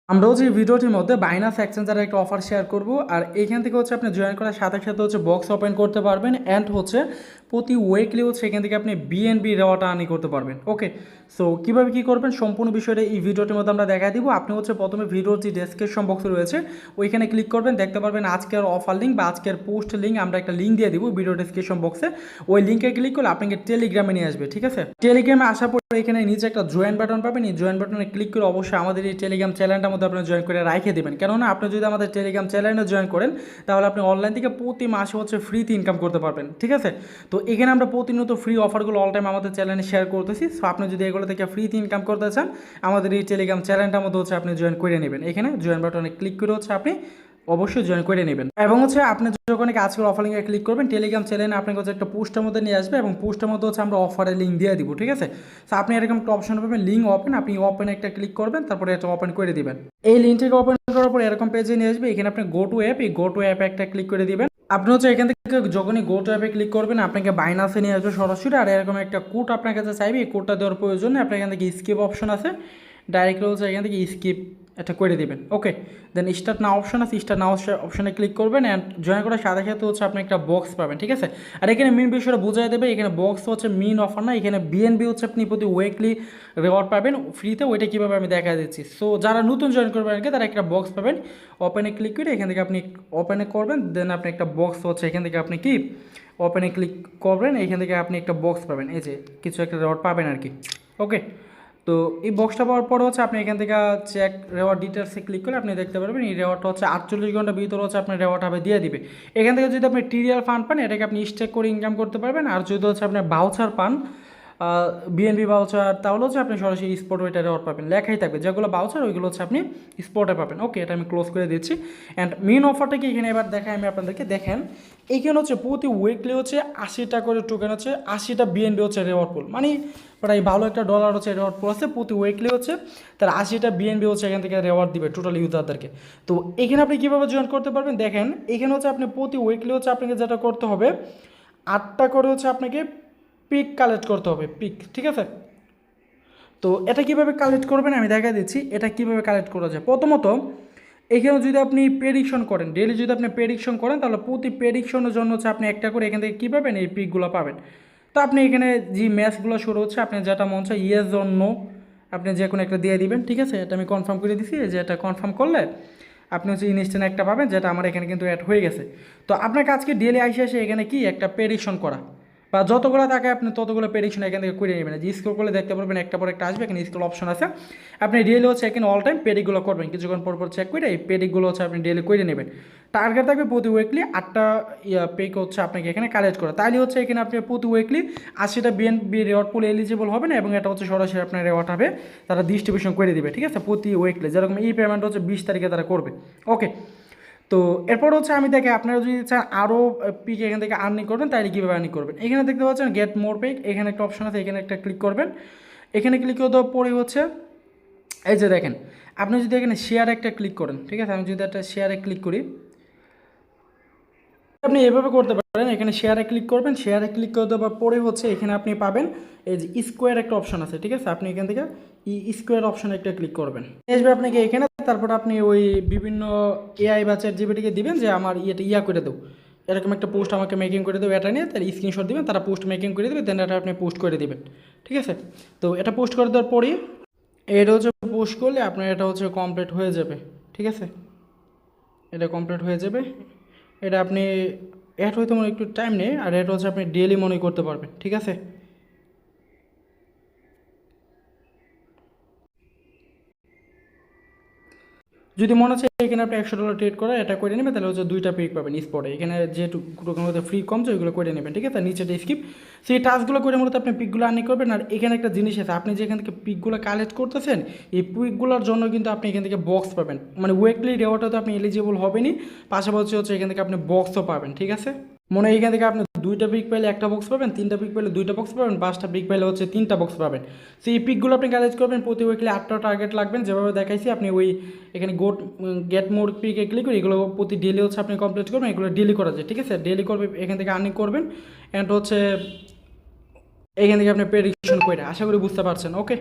আমরাও যে ভিডিওটির মধ্যে বাইনান্স এক্সচেঞ্জারের একটা অফার শেয়ার করব, আর এইখান থেকে হচ্ছে আপনি জয়েন করার সাথে সাথে হচ্ছে বক্স ওপেন করতে পারবেন অ্যান্ড হচ্ছে প্রতি উইকলি হচ্ছে এখান থেকে আপনি বিএনবি রেওয়াটা আর্নিং করতে পারবেন। ওকে, সো কীভাবে কী করবেন সম্পূর্ণ বিষয়টা এই ভিডিওটির মধ্যে আমরা দেখা দিব। আপনি হচ্ছে প্রথমে ভিডিওর যে ডেসক্রিপশন বক্স রয়েছে ওইখানে ক্লিক করবেন, দেখতে পারবেন আজকের অফার লিঙ্ক বা আজকের পোস্ট লিঙ্ক। আমরা একটা লিঙ্ক দিয়ে দিব ভিডিও ডেসক্রিপশন বক্সে, ওই লিঙ্কে ক্লিক করলে আপনাকে টেলিগ্রামে নিয়ে আসবে। ঠিক আছে, টেলিগ্রামে আসার পর এখানে নিচে একটা জয়েন বাটন পাবেন, এই জয়েন বাটনে ক্লিক করে অবশ্যই আমাদের এই টেলিগ্রাম চ্যানেলটার মধ্যে আপনি জয়েন করে রাখে দেবেন। কেননা আপনি যদি আমাদের টেলিগ্রাম চ্যানেলে জয়েন করেন তাহলে আপনি অনলাইন থেকে প্রতি মাসে হচ্ছে ফ্রিতে ইনকাম করতে পারবেন। ঠিক আছে, তো এখানে আমরা প্রতিনিয়ত ফ্রি অফারগুলো অল টাইম আমাদের চ্যানেলে শেয়ার করতেছি। সো আপনি যদি এগুলো থেকে ফ্রিতে ইনকাম করতে চান আমাদের এই টেলিগ্রাম চ্যানেলটার মধ্যে হচ্ছে আপনি জয়েন করে নেবেন। এখানে জয়েন বাটনে ক্লিক করে হচ্ছে আপনি অবশ্যই জয়েন করে নেবেন। এবং হচ্ছে আপনি যখন আজকের অফার লিঙ্কে ক্লিক করবেন টেলিগ্রাম চ্যানেলে আপনাকে হচ্ছে একটা পোস্টের মধ্যে নিয়ে আসবে এবং পোস্টের মধ্যে হচ্ছে আমরা অফারের লিঙ্ক দিয়ে দিব। ঠিক আছে, তো আপনি এরকম একটা অপশন পাবেন লিঙ্ক ওপেন, আপনি ওপেন একটা ক্লিক করবেন, তারপরে এটা ওপেন করে দিবেন। এই লিঙ্কটাকে ওপেন করার পর এরকম পেজে নিয়ে আসবে। এখানে আপনি গো টু অ্যাপ, এই গো টু অ্যাপে একটা ক্লিক করে দিবেন। আপনি হচ্ছে এখান থেকে যখনই গো টু অ্যাপে ক্লিক করবেন আপনাকে বাইনান্সে নিয়ে আসবে সরাসরি। আর এরকম একটা কোড আপনার কাছে চাইবে, এই কোডটা দেওয়ার প্রয়োজন নেই। আপনার এখান থেকে স্কিপ অপশন আছে, ডাইরেক্টলি হচ্ছে এখান থেকে স্কিপ এটা করে দেবেন। ওকে, দেন স্টার্ট নাও অপশন আছে, স্টার্ট নাও অপশনে ক্লিক করবেন অ্যান্ড জয়েন করার সাথে সাথে হচ্ছে আপনি একটা বক্স পাবেন। ঠিক আছে, আর এখানে মেন বিষয়টা বোঝাই দেবে, এখানে বক্স হচ্ছে মেন অফার না, এখানে বিএনবি হচ্ছে আপনি প্রতি উইকলি রিওয়ার্ড পাবেন ফ্রিতে। ওইটা কীভাবে আমি দেখা দিচ্ছি। সো যারা নতুন জয়েন করবেন আর কি তারা একটা বক্স পাবেন, ওপেনে ক্লিক করে এখান থেকে আপনি ওপেনে করবেন, দেন আপনি একটা বক্স হচ্ছে এখান থেকে আপনি কি ওপেনে ক্লিক করবেন, এখান থেকে আপনি একটা বক্স পাবেন, এই যে কিছু একটা রিওয়ার্ড পাবেন আর কি। ওকে, তো এই বক্সটা পাওয়ার পরে হচ্ছে আপনি এখান থেকে চেক রেওয়ার্ড ডিটেলসে ক্লিক করে আপনি দেখতে পারবেন এই রেওয়ার্ডটা হচ্ছে 48 ঘন্টার ভিতরে হচ্ছে আপনার রেওয়ার্ড হবে দিয়ে দিবে। এখান থেকে যদি আপনি টিরিয়াল ফান্ড পান এটাকে আপনি স্টেক করে ইনকাম করতে পারবেন। আর যদি হচ্ছে আপনি ভাউচার পান বিএনবি ভাউচার, তাহলে হচ্ছে আপনি সরাসরি স্পট ওইটা রেওয়ার্ড পাবেন, লেখাই থাকবে যেগুলো ভাউচার ওইগুলো হচ্ছে আপনি স্পটে পাবেন। ওকে, এটা আমি ক্লোজ করে দিচ্ছি। অ্যান্ড মেন অফারটা কি এখানে এবার দেখাই আমি আপনাদেরকে। দেখেন এইখানে হচ্ছে প্রতি উইকলি হচ্ছে 80টা করে টোকেন হচ্ছে 80টা বিএনবি হচ্ছে রেওয়ার্ড পুল, মানে প্রায় ভালো একটা ডলার হচ্ছে রেওয়ার্ড পুল আছে। প্রতি উইকলি হচ্ছে তার 80টা বিএনবি হচ্ছে এখান থেকে রেওয়ার্ড দিবে টোটাল ইউজারদেরকে। তো এখানে আপনি কীভাবে জয়েন করতে পারবেন দেখেন, এখানে হচ্ছে আপনি প্রতি উইকলি হচ্ছে আপনাকে যেটা করতে হবে 8টা করে হচ্ছে আপনাকে পিক কালেক্ট করতে হবে, পিক। ঠিক আছে, তো এটা কীভাবে কালেক্ট করবেন আমি দেখা দিচ্ছি এটা কীভাবে কালেক্ট করা যায়। প্রথমত এখানে যদি আপনি প্রেডিকশন করেন, ডেলি যদি আপনি প্রেডিকশন করেন তাহলে প্রতি প্রেডিকশনের জন্য হচ্ছে আপনি একটা করে এখান থেকে কী পাবেন, এই পিকগুলো পাবেন। তো আপনি এখানে যে ম্যাচগুলো শুরু হচ্ছে আপনি যেটা মন চায় ইয়েস অর নো আপনি যে কোনো একটা দিয়ে দিবেন। ঠিক আছে, এটা আমি কনফার্ম করে দিছি, যে এটা কনফার্ম করলে আপনি হচ্ছে ইনস্ট্যান্ট একটা পাবেন, যেটা আমার এখানে কিন্তু অ্যাড হয়ে গেছে। তো আপনার কাজকে ডেলি আসে এখানে কি একটা প্রেডিকশন করা, বা যতগুলো থাকে আপনি ততগুলো প্রেডিকশন এখান থেকে করে নেবেন। যে স্ক্রল করলে দেখতে পারবেন একটা পর একটা আসবে, এখানে স্ক্রল অপশন আছে। আপনি ডেলি হচ্ছে এখানে অল টাইম পেডিগুলো করবেন, কিছুক্ষণ পর পর চেক করে এই পেডিগুলো হচ্ছে আপনি ডেলি করে নেবেন। টার্গেট থাকবে প্রতি উইকলি 8টা পেক হচ্ছে আপনাকে এখানে কালেক্ট করা, তাহলে হচ্ছে এখানে আপনি প্রতি উইকলি 80টা বিএনবি রেওয়ার্ড পুল এলিজিবল হবেন এবং এটা হচ্ছে সরাসরি আপনার রেওয়ার্ড হবে, তারা ডিস্ট্রিবিউশন করে দেবে। ঠিক আছে, প্রতি উইকলি যেরকম এই পেমেন্ট হচ্ছে 20 তারিখে তারা করবে। ওকে, তো এরপর হচ্ছে আমি দেখে আপনারা যদি চান আরও পিক এখান থেকে আর্নিং করবেন তাহলে কীভাবে আর্নিং করবেন। এখানে দেখতে পাচ্ছেন গেট মোর পিক, এখানে একটা অপশন আছে, এখানে একটা ক্লিক করবেন। এখানে ক্লিক করে দেওয়ার পরে হচ্ছে এই যে দেখেন আপনি যদি এখানে শেয়ার একটা ক্লিক করেন, ঠিক আছে, আমি যদি একটা শেয়ারে ক্লিক করি আপনি এভাবে করতে পারেন। এখানে শেয়ারে ক্লিক করবেন, শেয়ারে ক্লিক করে দেওয়ার পরে হচ্ছে এখানে আপনি পাবেন এই যে স্কোয়ার একটা অপশন আছে। ঠিক আছে, আপনি এখান থেকে স্কোয়ার অপশনে একটা ক্লিক করবেন, আসবে আপনাকে এখানে। তারপর আপনি ওই বিভিন্ন এআই বা চ্যাট জিপিটিকে দিবেন যে আমার ইয়া করে দেবো, এরকম একটা পোস্ট আমাকে মেকিং করে দেবো, এটা নিয়ে তার স্ক্রিনশট দিবেন, তারা পোস্ট মেকিং করে দেবে, দেন এটা আপনি পোস্ট করে দেবেন। ঠিক আছে, তো এটা পোস্ট করে দেওয়ার পরেই এটা হচ্ছে পোস্ট করলে আপনার এটা হচ্ছে কমপ্লিট হয়ে যাবে। ঠিক আছে, এটা কমপ্লিট হয়ে যাবে। এটা আপনি অ্যাড হইতে মনে একটু টাইম নেই, আর এটা হচ্ছে আপনি ডেলি মনে করতে পারবেন। ঠিক আছে, যদি মনে হচ্ছে এখানে আপনি $100 ট্রেড করে এটা করে নেবেন তাহলে হচ্ছে 2টা পিক পাবেন স্পটে। এখানে যেহেতু টোকেনগুলোতে ফ্রি কম তো ওইগুলো করে নেবেন। ঠিক আছে, নিচেটা স্কিপ, সেই টাস্কগুলো করে মূলত আপনি পিকগুলো আর্নিং করবেন। আর এখানে একটা জিনিস আছে, আপনি যেখান থেকে পিকগুলো কালেক্ট করতেছেন এই পিকগুলোর জন্য কিন্তু আপনি এখান থেকে বক্স পাবেন, মানে উইকলি রেওয়ার্ডটা তো আপনি এলিজিবল হবেনই, পাশাপাশি হচ্ছে এখান থেকে আপনি বক্সও পাবেন। ঠিক আছে, মনে হয় এখান থেকে আপনি 2টা পিক পাইলে একটা বক্স পাবেন, 3টা পিক পাইলে 2টা বক্স পাবেন, 5টা পিক পাইলে হচ্ছে 3টা বক্স পাবেন। সেই এই পিকগুলো আপনি কালেক্ট করবেন, প্রতি উইকলি 8টা টার্গেট লাগবেন যেভাবে দেখাইছি। আপনি ওই এখানে গেট মোর পিকে ক্লিক করে এগুলো প্রতি ডেলি হচ্ছে আপনি কমপ্লিট করবেন, এগুলো ডেলি করা যায়। ঠিক আছে, ডেলি করবে, এখান থেকে আর্নিং করবেন অ্যান্ড হচ্ছে এখান থেকে আপনি প্রেডিকশন করে, আশা করি বুঝতে পারছেন। ওকে।